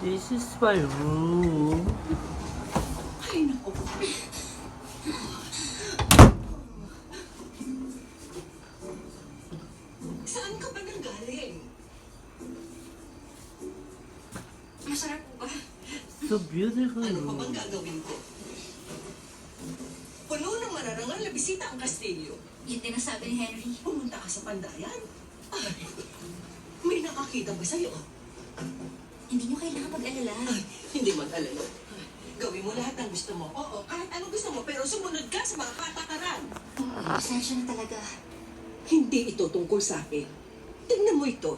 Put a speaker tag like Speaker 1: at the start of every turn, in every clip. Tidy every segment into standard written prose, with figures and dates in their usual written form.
Speaker 1: This is my room.
Speaker 2: Ay, naku. Saan ka ba nanggaling? Masarap po ba?
Speaker 1: So beautiful
Speaker 2: Ano pa
Speaker 1: room.
Speaker 2: bang gagawin ko? Puno ng mararangal na bisita ang kastilyo.
Speaker 3: Yun din ang sabi ni Henry.
Speaker 2: Pumunta ka sa Pandayan. Ay, may nakakita ba sa'yo?
Speaker 3: Hindi nyo kailangan mag-alala.
Speaker 2: Ay, hindi mag-alala. Gawin mo lahat ng gusto mo. Oo, kahit anong gusto mo, pero sumunod ka sa mga patakaran.
Speaker 3: Pasensya na talaga.
Speaker 2: Hindi ito tungkol sa akin. Tingnan mo ito.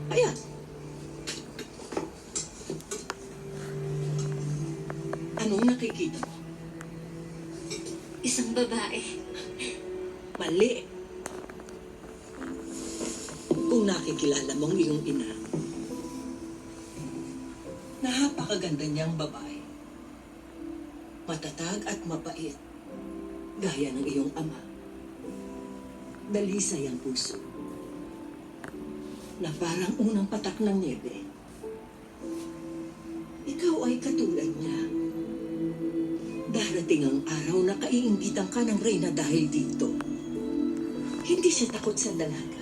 Speaker 2: Ayan. Anong nakikita mo?
Speaker 3: Isang babae.
Speaker 2: Mali. Kung nakikilala mong iyong ina, napakaganda niyang babae. Matatag at mabait, gaya ng iyong ama. Dalisay ang puso, na parang unang patak ng niebe. Ikaw ay katulad niya. Darating ang araw na kaiinggitan ka ng reyna dahil dito. Hindi siya takot sa dalaga.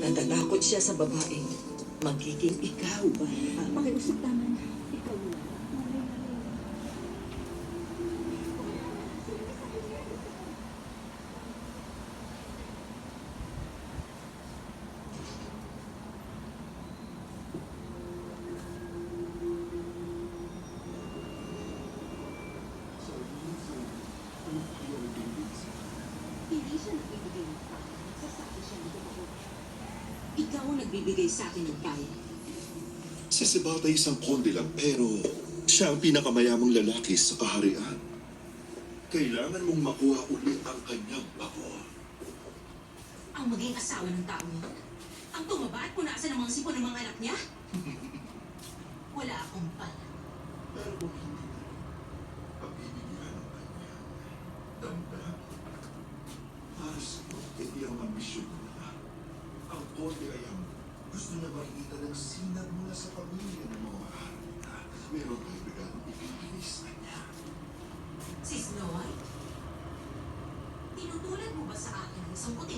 Speaker 2: Natatakot siya sa babaeng magiging ikaw ba?
Speaker 3: Pakiusap naman.
Speaker 2: Ikaw na.
Speaker 4: Hindi siya nagbibigay ng payo. Nagsasabi siya ng totoo.
Speaker 2: Ikaw ang nagbibigay sa akin ng payo.
Speaker 5: Si Sebata ay isang konde lang, pero siya ang pinakamayamang lalaki sa kaharian. Kailangan mong makuha ulit ang kanyang pako.
Speaker 4: Ang maging asawa ng tao yun. Ang tumaba at punasan ng mga sipon ng mga anak niya. Wala akong pala.
Speaker 5: Pero kung hindi pagbibigyan ng kanyang damdamin, para sa hindi ang ambisyon mo na. Ang konde ay ang gusto na makikita ng sinag mula sa pamilya ng mga maharita. Meron tayo regalong ibibigay sa kanya.
Speaker 4: Si Snow White, tinutulad mo ba sa akin ang isang puti